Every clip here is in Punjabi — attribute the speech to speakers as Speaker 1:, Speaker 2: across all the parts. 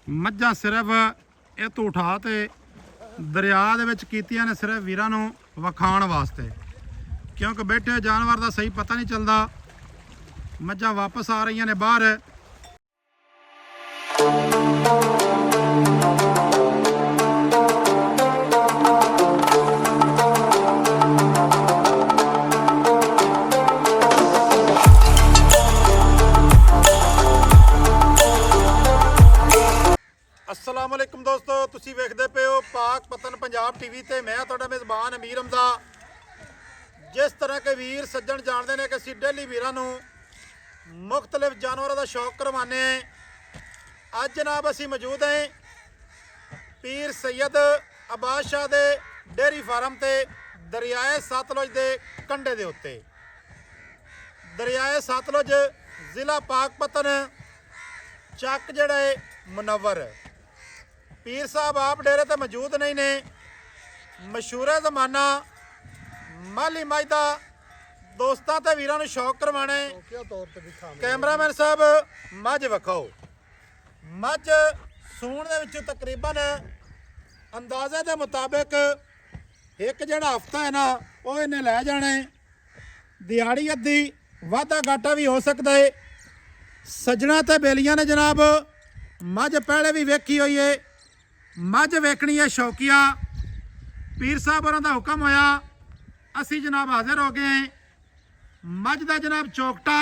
Speaker 1: ਮੱਝਾਂ ਸਿਰਫ ਇਹ ਤੋਂ ਉਠਾ ਤੇ ਦਰਿਆ ਦੇ ਵਿੱਚ ਕੀਤੀਆਂ ਨੇ ਸਿਰਫ ਵੀਰਾਂ ਨੂੰ ਵਿਖਾਉਣ ਵਾਸਤੇ, ਕਿਉਂਕਿ ਬੈਠੇ ਜਾਨਵਰ ਦਾ ਸਹੀ ਪਤਾ ਨਹੀਂ ਚੱਲਦਾ। ਮੱਝਾਂ ਵਾਪਸ ਆ ਰਹੀਆਂ ਨੇ ਬਾਹਰ। अस्सलाम वालेकुम दोस्तों, तुसी वेखदे पे हो पाक पतन पंजाब टीवी ते मैं तुहाडा मेज़बान अमीर हमजा। जिस तरह के वीर सज्जन जानते हैं कि असीं डेली वीरां नूं मुख्तलिफ जानवरों का शौक करवाने। अज जनाब असीं मौजूद हैं पीर सैयद अब्बास शाह दे डेयरी फार्म ते दरियाए सतलुज दे कंढे दे उत्ते। दरियाए सतलुज जिला पाकपतन चक जिहड़ा है मुनव्वर। पीर साहब आप डेरे ते मौजूद नहीं ने। मशहूर जमाना माली मज का दोस्तों ते वीरां नूं शौक करवाने। कैमरामैन साहब मझ विखाओ। मझ सूण दे विच तकरीबन अंदाजे के मुताबिक एक जिहड़ा हफ्ता है ना वो इन्हें लै जाने। दिहाड़ी अद्धी वाधा घाटा भी हो सकता है। सज्जणा ते बेलियां ने जनाब मझ पहले भी वेखी हुई है। मझ वेखनी है शौकिया। पीर साहब होरां दा हुक्म होया, असी जनाब हाजिर हो गए हैं। मझ दा जनाब चौकटा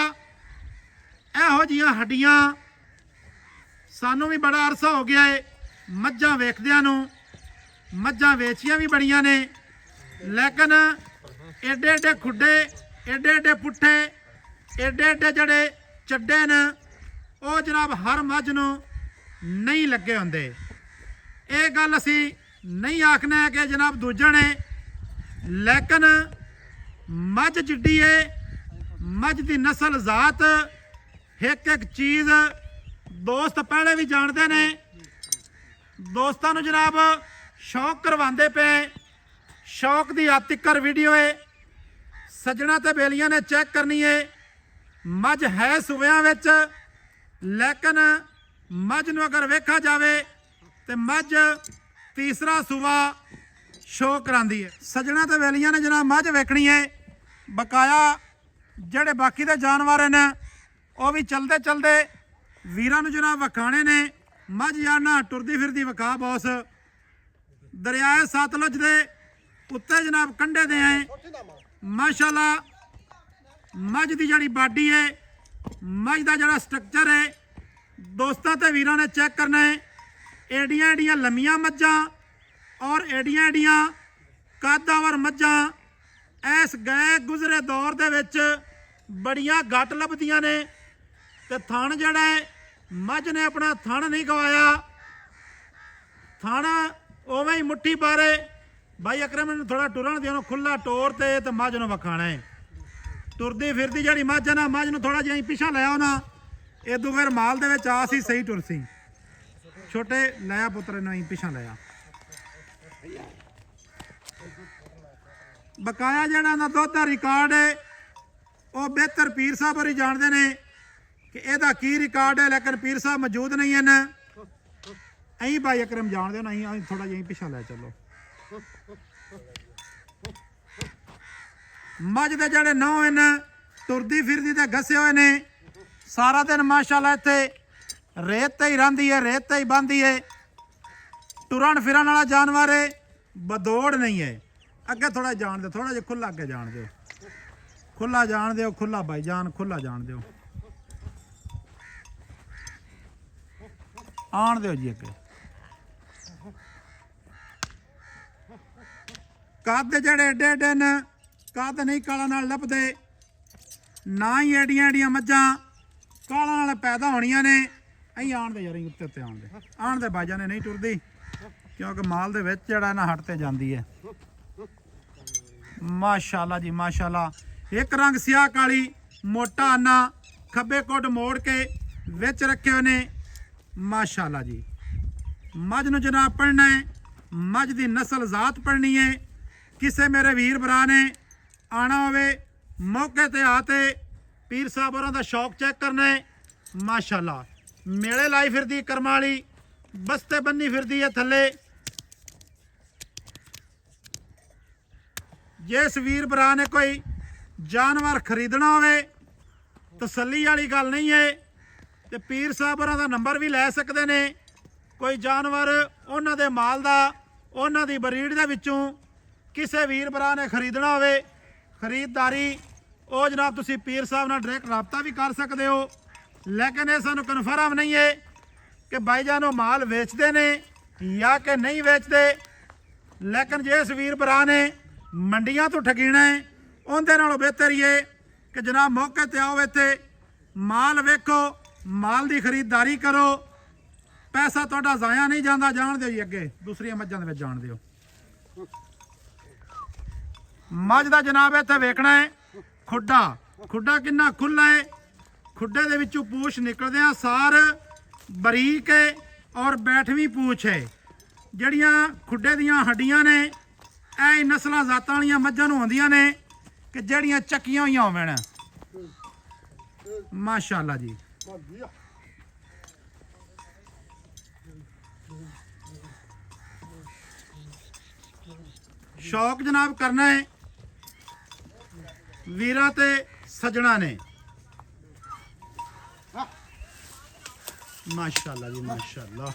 Speaker 1: इहो जिहियां हड्डियां सानू भी बड़ा अरसा हो गया है मझां वेखदियां नूं। मझां वेचियां भी बड़ियां ने, लेकिन एडे एडे खुड्डे, एडे एडे पुट्ठे, एडे एडे जड़े चड्डे न वो जनाब हर मझ नूं नहीं लगे हुंदे। ये गल असी नहीं आखना है कि जनाब दूजे ने, लेकिन मझ जिड्डी है, मझ की नस्ल जात एक एक चीज़ दोस्त पहले भी जानते ने। दोस्तों नूं जनाब शौक करवाते पे। शौक की आतिकर वीडियो है। सज्जणा ते बेलियां ने चेक करनी है। मझ है सूबियां विच, लेकिन मझ नूं अगर वेखा जाए तो मझ तीसरा सूबा शो करांदी है। सज्जणा ते बेलियां ने जनाब मझ वेखनी है। बकाया जेडे बाकी दे जानवर हैं वो भी चलते चलते वीरां नूं जनाब विखाने ने। मझ यार ना टुरदी फिरदी विखा बॉस। दरियाए सतलुज दे उत्ते जनाब कंढे दे हैं माशाअल्लाह। मझ की जिहड़ी बाडी है, मझ का जिहड़ा स्ट्रक्चर है, दोस्तों ते वीरां ने चेक करना है। एडियां एडियां लम्मियां मझां और एडियां एडियां कदावर मझां इस गए गुजरे दौर दे विच बड़ियां घट लभदियां ने। ते थण जिहड़ा है मझ ने अपना थण नहीं गवाया। थण उवें ही मुट्ठी बारे। भाई अकरम नूं थोड़ा टुरन दिओ, खुला टोर ते मझ नूं विखाना है। टुरदी फिरदी जिहड़ी मझ है ना, मझ नूं थोड़ा जिहा पिछा लै आओ ना, इदों फिर माल दे विच आ सी सही टुर सी। छोटे लाया पुत्र नहीं पिछा लाया। बकाया जिहड़ा ना दुध का रिकॉर्ड है वो बेहतर पीर साहब होरी जानते हैं कि ਇਹਦਾ की रिकॉर्ड है, लेकिन पीर साहब मौजूद नहीं हैं। अं भाई अकरम जानते हो ना, अं थोड़ा जिहा पिछा लै चलो। मझ के जोड़े नौ हैं तुरदी फिरदी ते घसे हुए ने। सारा दिन माशाअल्लाह इत्थे रेत ते ही रहिंदी है, रेत ते ही बहंदी है। टुरन फिरन वाला जानवर है, बदौड़ नहीं है। अगे थोड़ा जान दो, थोड़ा जिहा खुला अगे जान दो, खुला जान दो, खुला भाई जान, खुला जान दो, आन दो जी अगे। कद जेडे एडे एडे न, कद नहीं काला नाल लभदे, ना ही एडियां एडियां मझां काला नाल पैदा होणियां ने। अं आन दे यार, उत्ते उत्ते आन दे बाजा ने नहीं टुरदी, क्योंकि माल दे विच जिहड़ा ना हट ते जांदी है। माशाअल्लाह जी माशाअल्लाह। एक रंग सियाह काली, मोटा आना, खब्बे कुड मोड़ के विच रखे हुए ने माशाअल्लाह जी। मझ नूं जनाब पढ़ना है, मझ की नस्ल जात पढ़नी है। किसे मेरे वीर भरा ने आना होवे मौके ते आते पीर साहब होरां दा शौक चेक करना है। माशाअल्लाह मेले लाई फिरदी करम वाली ਬਸਤੇ ਬੰਨੀ ਫਿਰਦੀ ਹੈ ਥੱਲੇ। ਜਿਸ ਵੀਰ ਭਰਾ ਨੇ ਕੋਈ ਜਾਨਵਰ ਖਰੀਦਣਾ ਹੋਵੇ, ਤਸੱਲੀ ਵਾਲੀ ਗੱਲ ਨਹੀਂ ਹੈ, ਤੇ ਪੀਰ ਸਾਹਿਬ ਹੋਰਾਂ ਦਾ ਨੰਬਰ ਵੀ ਲੈ ਸਕਦੇ ਨੇ। ਕੋਈ ਜਾਨਵਰ ਉਹਨਾਂ ਦੇ ਮਾਲ ਦਾ, ਉਹਨਾਂ ਦੀ ਬਰੀਡ ਦੇ ਵਿੱਚੋਂ ਕਿਸੇ ਵੀਰ ਭਰਾ ਨੇ ਖਰੀਦਣਾ ਹੋਵੇ, ਖਰੀਦਦਾਰੀ ਉਹ ਜਨਾਬ ਤੁਸੀਂ ਪੀਰ ਸਾਹਿਬ ਨਾਲ ਡਾਇਰੈਕਟ ਰਾਬਤਾ ਵੀ ਕਰ ਸਕਦੇ ਹੋ। ਲੇਕਿਨ ਇਹ ਸਾਨੂੰ ਕਨਫਰਮ ਨਹੀਂ ਹੈ ਕਿ ਭਾਈਜਾਨ ਉਹ ਮਾਲ ਵੇਚਦੇ ਨੇ ਜਾਂ ਕਿ ਨਹੀਂ ਵੇਚਦੇ। ਲੇਕਿਨ ਜੇ ਇਸ ਵੀਰ ਭਰਾ ਨੇ ਮੰਡੀਆਂ ਤੋਂ ਠਗੀਣਾ ਹੈ, ਉਹਦੇ ਨਾਲੋਂ ਬਿਹਤਰ ਹੀ ਹੈ ਕਿ ਜਨਾਬ ਮੌਕੇ ਤੇ ਆਓ, ਇੱਥੇ ਮਾਲ ਵੇਖੋ, ਮਾਲ ਦੀ ਖਰੀਦਦਾਰੀ ਕਰੋ, ਪੈਸਾ ਤੁਹਾਡਾ ਜ਼ਾਇਆ ਨਹੀਂ ਜਾਂਦਾ। ਜਾਣ ਦਿਓ ਜੀ ਅੱਗੇ ਦੂਸਰੀਆਂ ਮੱਝਾਂ ਦੇ ਵਿੱਚ ਜਾਣ ਦਿਓ। ਮੱਝ ਦਾ ਜਨਾਬ ਇੱਥੇ ਵੇਖਣਾ ਹੈ ਖੁੱਡਾ, ਖੁੱਡਾ ਕਿੰਨਾ ਖੁੱਲਾ ਹੈ, ਖੁੱਡੇ ਦੇ ਵਿੱਚੋਂ ਪੂਛ ਨਿਕਲਦਿਆਂ ਸਾਰ ਬਰੀਕ ਹੈ ਔਰ ਬੈਠਵੀਂ ਪੂਛ ਹੈ। ਜਿਹੜੀਆਂ ਖੁੱਡੇ ਦੀਆਂ ਹੱਡੀਆਂ ਨੇ ਇਹ ਨਸਲਾਂ ਜ਼ਾਤਾਂ ਵਾਲੀਆਂ ਮੱਝਾਂ ਨੂੰ ਆਉਂਦੀਆਂ ਨੇ ਕਿ ਜਿਹੜੀਆਂ ਚੱਕੀਆਂ ਹੋਈਆਂ ਹੋਵਣ। ਮਾਸ਼ਾਅੱਲਾ ਜੀ। ਸ਼ੌਕ ਜਨਾਬ ਕਰਨਾ ਹੈ ਵੀਰਾਂ ਤੇ ਸੱਜਣਾ ਨੇ। ਮਾਸ਼ਾਅੱਲਾ ਜੀ, ਮਾਸ਼ਾਅੱਲਾ,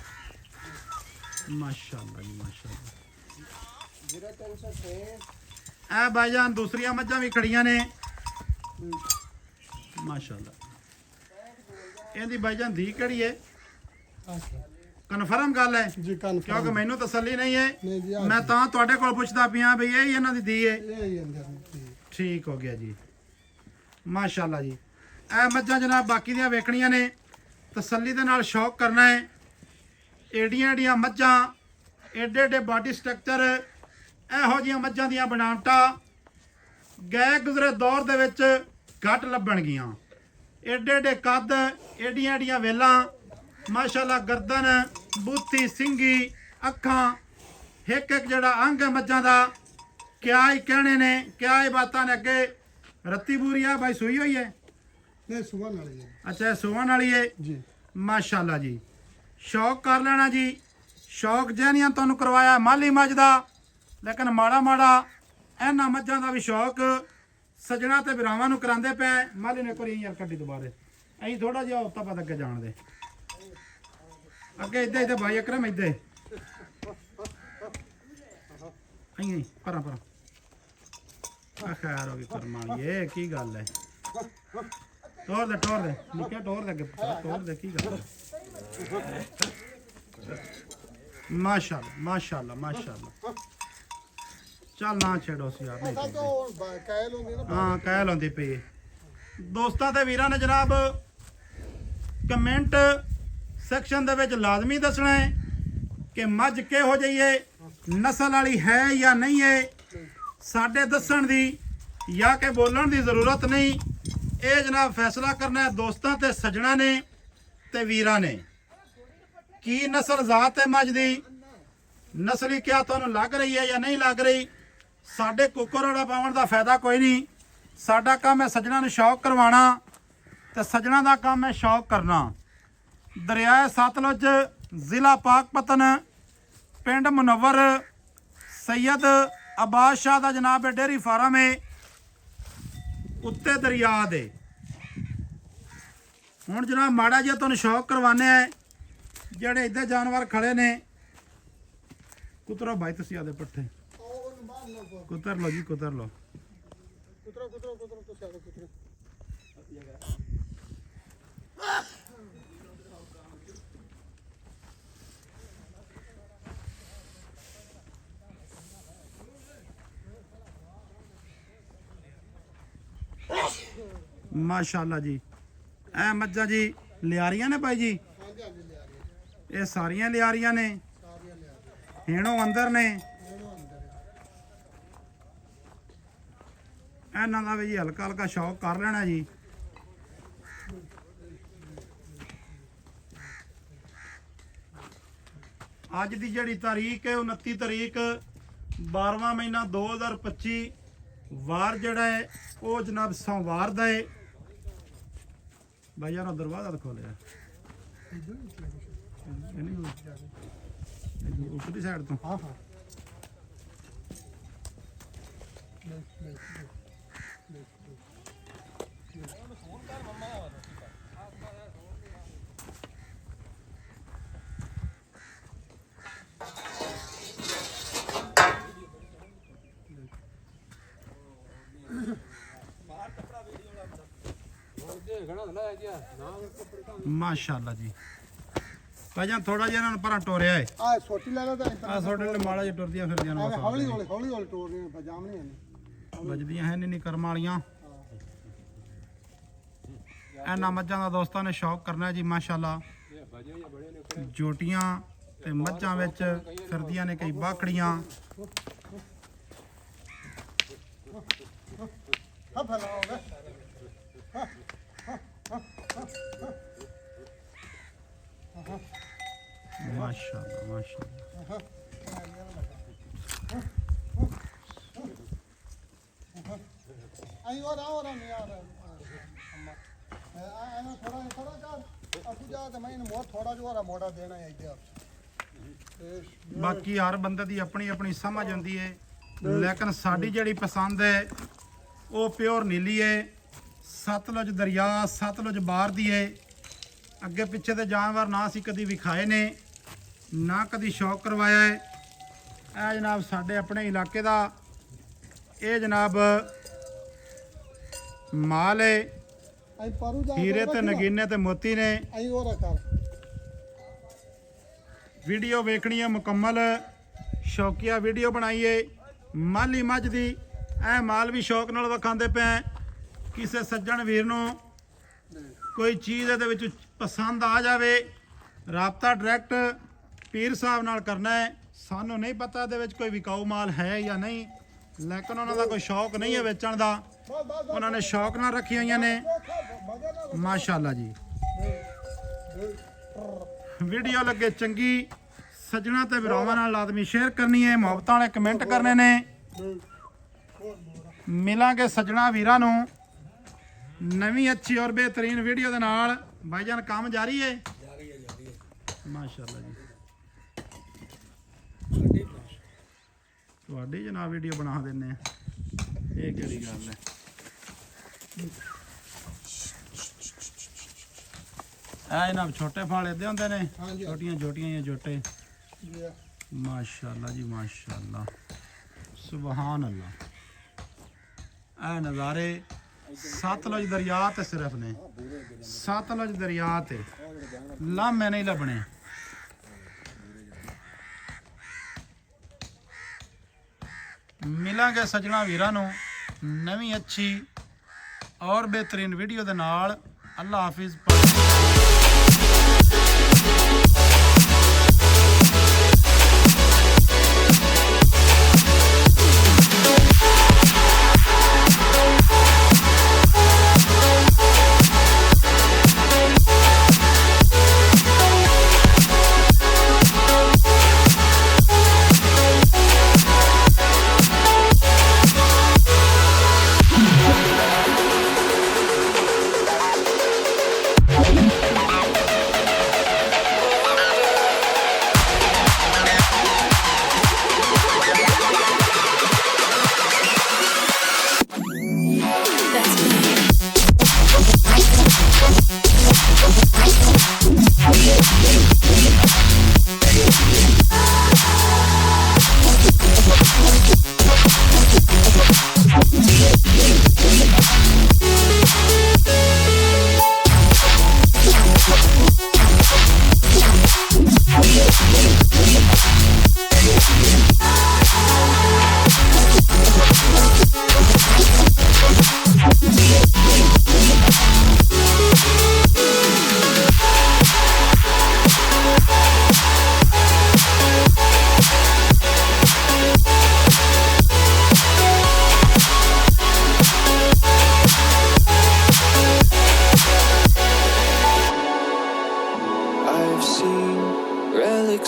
Speaker 1: ਮਾਸ਼ਾਅੱਲਾ ਜੀ, ਮਾਸ਼ਾਅੱਲਾ। ਇਹ ਭਾਈਜਾਨ ਦੂਸਰੀਆਂ ਮੱਝਾਂ ਵੀ ਖੜੀਆਂ ਨੇ ਮਾਸ਼ਾਅੱਲਾ। ਇਹਦੀ ਭਾਈਜਾਨ ਧੀ ਕਿਹੜੀ ਹੈ? ਕਨਫਰਮ ਗੱਲ ਹੈ
Speaker 2: ਜੀ?
Speaker 1: ਕਿਉਂਕਿ ਮੈਨੂੰ ਤਸੱਲੀ ਨਹੀਂ ਹੈ,
Speaker 2: ਨਹੀਂ ਜੀ,
Speaker 1: ਮੈਂ ਤਾਂ ਤੁਹਾਡੇ ਕੋਲ ਪੁੱਛਦਾ ਪਿਆ ਬਈ ਇਹ ਇਹਨਾਂ ਦੀ ਧੀ ਹੈ।
Speaker 2: ਇਹ
Speaker 1: ਠੀਕ ਹੋ ਗਿਆ ਜੀ, ਮਾਸ਼ਾਅੱਲਾ ਜੀ। ਇਹ ਮੱਝਾਂ ਜਨਾਬ ਬਾਕੀ ਦੀਆਂ ਵੇਖਣੀਆਂ ਨੇ, ਤਸੱਲੀ ਦੇ ਨਾਲ ਸ਼ੌਕ ਕਰਨਾ ਹੈ। ਏਡੀਆਂ ਏਡੀਆਂ ਮੱਝਾਂ, ਏਡੇ ਏਡੇ ਬਾਡੀ ਸਟਰਕਚਰ, ਇਹੋ ਜਿਹੀਆਂ ਮੱਝਾਂ ਦੀਆਂ ਬਣਾਵਟਾਂ ਗਏ ਗੁਜ਼ਰੇ ਦੌਰ ਦੇ ਵਿੱਚ ਘੱਟ ਲੱਭਣਗੀਆਂ। ਏਡੇ ਏਡੇ ਕੱਦ, ਏਡੀਆਂ ਏਡੀਆਂ ਵੇਲਾਂ, ਮਾਸ਼ਾਅੱਲਾ ਗਰਦਨ, ਬੂਥੀ, ਸਿੰਗੀ, ਅੱਖਾਂ, ਇੱਕ ਇੱਕ ਜਿਹੜਾ ਅੰਗ ਹੈ ਮੱਝਾਂ ਦਾ, ਕਿਆ ਹੀ ਕਹਿਣੇ ਨੇ, ਕਿਆ ਹੀ ਬਾਤਾਂ ਨੇ। ਅੱਗੇ ਰੱਤੀ ਬੂਰੀ ਆ ਭਾਈ, ਸੂਈ ਹੋਈ ਹੈ?
Speaker 2: ਨਹੀਂ, ਸੁਵਨ ਵਾਲੀ ਹੈ।
Speaker 1: ਅੱਛਾ, ਇਹ ਸੂਣ ਵਾਲੀ ਹੈ
Speaker 2: ਜੀ।
Speaker 1: ਮਾਸ਼ਾਅੱਲਾ ਜੀ। ਸ਼ੌਕ ਕਰ ਲੈਣਾ ਜੀ। ਸ਼ੌਕ ਜੈਨੀਆਂ ਤੁਹਾਨੂੰ ਕਰਵਾਇਆ ਮਾਲੀ ਮੱਝ ਦਾ, ਲੇਕਿਨ ਮਾੜਾ ਮਾੜਾ ਇਹਨਾਂ ਮੱਝਾਂ ਦਾ ਵੀ ਸ਼ੌਕ ਸੱਜਣਾ ਤੇ ਭਰਾਵਾਂ ਨੂੰ ਕਰਾਉਂਦੇ ਪਏ। ਮਾਲੀ ਨੇ ਕਰੀ ਯਾਰ ਕੱਢੀ ਦੁਬਾਰੇ, ਅਸੀਂ ਥੋੜਾ ਜਿਹਾ ਹਫਤਾ ਬਾਅਦ ਅੱਗੇ ਜਾਣ ਦੇ। ਅੱਗੇ ਇੱਦਾਂ ਇੱਦਾਂ ਭਾਈ ਅਕਰਮ ਇੱਦਾਂ ਅਹੀਂ ਪਰਾਂ ਪਰਾਂ ਆ ਖੈਰ ਹੋ ਗਈ ਕਰਮਾਂ। ਇਹ ਕੀ ਗੱਲ ਹੈ? ਟੋਰ ਦੇ, ਟੋਰ ਦੇ ਨਿੱਕੇ, ਟੋਰ ਦੇ ਅੱਗੇ ਟੋਰ ਦੇ। ਕੀ ਗੱਲ ਹੈ? ਮਾਸ਼ਾਅੱਲਾ, ਮਾਸ਼ਾਅੱਲਾ, ਮਾਸ਼ਾਅੱਲਾ। ਚੱਲ ਨਾ ਛੇੜੋ ਸੀ ਯਾਰ, ਨਹੀਂ ਹਾਂ ਕਹਿ ਲਾਉਂਦੀ ਪਈ। ਦੋਸਤਾਂ ਤੇ ਵੀਰਾਂ ਨੇ ਜਨਾਬ ਕਮੈਂਟ ਸੈਕਸ਼ਨ ਦੇ ਵਿੱਚ ਲਾਜ਼ਮੀ ਦੱਸਣਾ ਹੈ ਕਿ ਮੱਝ ਕਿਹੋ ਜਿਹੀ ਹੈ, ਨਸਲ ਵਾਲੀ ਹੈ ਜਾਂ ਨਹੀਂ ਹੈ। ਸਾਡੇ ਦੱਸਣ ਦੀ ਜਾਂ ਕਿ ਬੋਲਣ ਦੀ ਜ਼ਰੂਰਤ ਨਹੀਂ। ਇਹ ਜਨਾਬ ਫੈਸਲਾ ਕਰਨਾ ਹੈ ਦੋਸਤਾਂ ਤੇ ਸੱਜਣਾ ਨੇ ਤੇ ਵੀਰਾਂ ਨੇ। ਕੀ ਨਸਲ ਜ਼ਾਤ ਹੈ ਮੱਝ ਦੀ, ਨਸਲੀ ਕਿਆ ਤੁਹਾਨੂੰ ਲੱਗ ਰਹੀ ਹੈ ਜਾਂ ਨਹੀਂ ਲੱਗ ਰਹੀ। ਸਾਡੇ ਕੁੱਕਰੋੜਾ ਪਾਉਣ ਦਾ ਫਾਇਦਾ ਕੋਈ ਨਹੀਂ। ਸਾਡਾ ਕੰਮ ਹੈ ਸੱਜਣਾ ਨੂੰ ਸ਼ੌਕ ਕਰਵਾਉਣਾ, ਤੇ ਸੱਜਣਾ ਦਾ ਕੰਮ ਹੈ ਸ਼ੌਕ ਕਰਨਾ। ਦਰਿਆ ਸਤਲੁਜ, ਜ਼ਿਲ੍ਹਾ ਪਾਕਪਤਨ, ਪਿੰਡ ਮੁਨੱਵਰ, ਸੈयद ਅਬਾਸ ਸ਼ਾਹ ਦਾ ਜਨਾਬ ਡੇਅਰੀ ਫਾਰਮ ਹੈ ਉੱਤੇ ਦਰਿਆ ਦੇ। ਹੁਣ ਜਨਾਬ ਮਾੜਾ ਜਿਹਾ ਤੁਹਾਨੂੰ ਸ਼ੌਕ ਕਰਵਾਉਂਦੇ ਆ। ਜਿਹੜੇ ਇੱਧਰ ਜਾਨਵਰ ਖੜੇ ਨੇ, ਕੁਤਰੋ ਭਾਈ ਤੁਸੀਂ ਆਦੇ ਪੱਠੇ ਕੁਤਰ ਲਓ ਜੀ, ਕੁਤਰ ਲਓ। ਮਾਸ਼ਾਅੱਲਾ ਜੀ। ਇਹ ਮੱਝਾਂ ਜੀ ਲਿਆਰੀਆਂ ਨੇ ਭਾਈ ਜੀ? ਇਹ ਸਾਰੀਆਂ ਲਿਆਰੀਆਂ ਨੇ, ਹੇਣੋਂ ਅੰਦਰ ਨੇ। ਇਹਨਾਂ ਦਾ ਵੀ ਜੀ ਹਲਕਾ ਹਲਕਾ ਸ਼ੌਕ ਕਰ ਲੈਣਾ ਜੀ। ਅੱਜ ਦੀ ਜਿਹੜੀ ਤਾਰੀਖ ਹੈ 29 ਤਾਰੀਖ 12ਵਾਂ ਮਹੀਨਾ 2025, ਵਾਰ ਜਿਹੜਾ ਹੈ ਉਹ ਜਨਾਬ ਸੋਮਵਾਰ ਦਾ ਹੈ। ਭਾਈ ਯਾਰ ਦਰਵਾਜ਼ਾ ਖੋਲਿਆ। ਉਪਰਲੀ ਸਾਈਡ ਤੋਂ
Speaker 2: ਹਾਂ ਹਾਂ ਲੈ ਲੈ
Speaker 1: ਮਾਸ਼ਾਅੱਲਾ ਜੀ ਭਾਈਜਾਨ ਥੋੜਾ ਜਿਹਾ ਇਹਨਾਂ ਨੂੰ ਪਰਾਂ ਟੋਰਿਆ ਏ
Speaker 2: ਆ ਛੋਟੀ ਲੈ ਲਓ ਤਾਂ
Speaker 1: ਆ ਤੁਹਾਡੇ ਨੇ ਮਾੜਾ ਜਿਹਾ ਟੁਰਦੀਆਂ ਫਿਰਦੀਆਂ ਨੇ
Speaker 2: ਹੌਲੀ ਹੌਲੀ ਹੌਲੀ ਹੌਲੀ ਟੋਰ ਰਹੇ ਪਜਾਮ ਨਹੀਂ ਆਨੇ
Speaker 1: ਵੱਜਦੀਆਂ ਹੈ ਨਹੀਂ ਕਰਮ ਵਾਲੀਆਂ ਇਹਨਾਂ ਮੱਝਾਂ ਦਾ ਦੋਸਤਾਂ ਨੇ ਸ਼ੌਕ ਕਰਨਾ ਜੀ ਮਾਸ਼ਾਅੱਲਾ ਜੋਟੀਆਂ ਤੇ ਮੱਝਾਂ ਵਿੱਚ ਫਿਰਦੀਆਂ ਨੇ ਕਈ ਬਾਖੜੀਆਂ
Speaker 2: ਹਾਂ ਫਲਾਓਗੇ
Speaker 1: ਮਾਸ਼ਾਅੱਲਾ ਮਾਸ਼ਾਅੱਲਾ
Speaker 2: आई और नहीं यार अम्मा थोड़ा कर असू जा तो मैं मोर थोड़ा जो और मोड़ा देना है इधर
Speaker 1: ਬਾਕੀ ਹਰ ਬੰਦੇ ਦੀ ਆਪਣੀ ਆਪਣੀ ਸਮਝ ਹੁੰਦੀ ਹੈ ਲੇਕਿਨ ਸਾਡੀ ਜਿਹੜੀ ਪਸੰਦ ਹੈ ਉਹ ਪਿਓਰ ਨੀਲੀ ਹੈ ਸਤਲੁਜ ਦਰਿਆ ਸਤਲੁਜ ਬਾਰ ਦੀ ਹੈ ਅੱਗੇ ਪਿੱਛੇ ਦੇ ਜਾਨਵਰ ਨਾ ਅਸੀਂ ਕਦੀ ਵਿਖਾਏ ਨੇ ਨਾ ਕਦੀ ਸ਼ੌਕ ਕਰਵਾਇਆ ਹੈ ਇਹ ਜਨਾਬ ਸਾਡੇ ਆਪਣੇ ਇਲਾਕੇ ਦਾ ਇਹ ਜਨਾਬ ਮਾਲ ਹੈ
Speaker 2: आई परू जा
Speaker 1: ਹੀਰੇ ਤੇ ਨਗੀਨੇ ਤੇ ਮੋਤੀ ਨੇ
Speaker 2: आई और कर
Speaker 1: ਵੀਡੀਓ ਵੇਖਣੀ ਹੈ ਮੁਕੰਮਲ ਸ਼ੌਕੀਆ ਵੀਡੀਓ ਬਣਾਈਏ ਮਾਲੀ ਮੱਝ ਦੀ ਇਹ ਮਾਲ ਵੀ ਸ਼ੌਕ ਨਾਲ ਵਿਖਾਉਂਦੇ ਪਏ ਕਿਸੇ ਸੱਜਣ ਵੀਰ ਨੂੰ ਕੋਈ ਚੀਜ਼ ਇਹਦੇ ਵਿੱਚ ਪਸੰਦ ਆ ਜਾਵੇ ਰਾਬਤਾ ਡਾਇਰੈਕਟ ਪੀਰ ਸਾਹਿਬ ਨਾਲ ਕਰਨਾ ਹੈ ਸਾਨੂੰ ਨਹੀਂ ਪਤਾ ਇਹਦੇ ਵਿੱਚ ਕੋਈ ਵਿਕਾਊ ਮਾਲ ਹੈ ਜਾਂ ਨਹੀਂ ਲੇਕਿਨ ਉਹਨਾਂ ਦਾ ਕੋਈ ਸ਼ੌਕ ਨਹੀਂ ਹੈ ਵੇਚਣ ਦਾ ਉਹਨਾਂ ਨੇ ਸ਼ੌਕ ਨਾਲ ਰੱਖੀਆਂ ਹੋਈਆਂ ਨੇ ਮਾਸ਼ਾਅੱਲਾ ਜੀ ਵੀਡੀਓ ਲੱਗੇ ਚੰਗੀ ਸੱਜਣਾ ਤੇ ਵੀਰਾਂ ਨਾਲ ਲਾਜ਼ਮੀ ਸ਼ੇਅਰ ਕਰਨੀ ਹੈ ਮੁਹੱਬਤਾਂ ਵਾਲੇ ਕਮੈਂਟ ਕਰਨੇ ਨੇ ਮਿਲਾਂਗੇ ਸੱਜਣਾ ਵੀਰਾਂ ਨੂੰ ਨਵੀਂ ਅੱਛੀ ਔਰ ਬਿਹਤਰੀਨ ਵੀਡੀਓ ਦੇ ਨਾਲ ਭਾਈਜਾਨ ਕੰਮ ਜਾਰੀ ਹੈ ਮਾਸ਼ਾਅੱਲਾ ਜੀ ਤੁਹਾਡੀ ਜਨਾਬ ਵੀਡੀਓ ਬਣਾ ਦਿੰਨੇ ਆ ਇਹ ਕਿਹੜੀ ਗੱਲ ਹੈ ਇਹ ਨਾ ਛੋਟੇ ਫਾਲ ਇਦਾਂ ਹੁੰਦੇ ਨੇ ਛੋਟੀਆਂ ਜੋਟੀਆਂ ਜਾਂ ਜੋਟੇ ਮਾਸ਼ਾਅੱਲਾ ਜੀ ਮਾਸ਼ਾਅੱਲਾ ਸੁਭਾਨ ਅੱਲਾ ਇਹ ਨਜ਼ਾਰੇ ਸਤਲੁਜ ਦਰਿਆ ਤੇ ਸਿਰਫ ਨੇ ਸਤਲੁਜ ਦਰਿਆ ਤੇ ਲਾਮੇ ਨਹੀਂ ਲੱਭਣੇ ਮਿਲਾਂਗੇ ਸੱਜਣਾ ਵੀਰਾਂ ਨੂੰ ਨਵੀਂ ਅੱਛੀ ਔਰ ਬਿਹਤਰੀਨ ਵੀਡੀਓ ਦੇ ਨਾਲ ਅੱਲਾ ਹਾਫਿਜ਼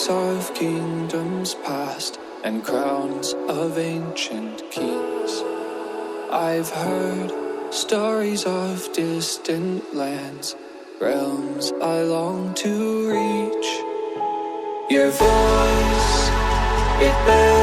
Speaker 3: Of kingdoms past and crowns of ancient kings. I've heard stories of distant lands, realms I long to reach. Your voice, it bells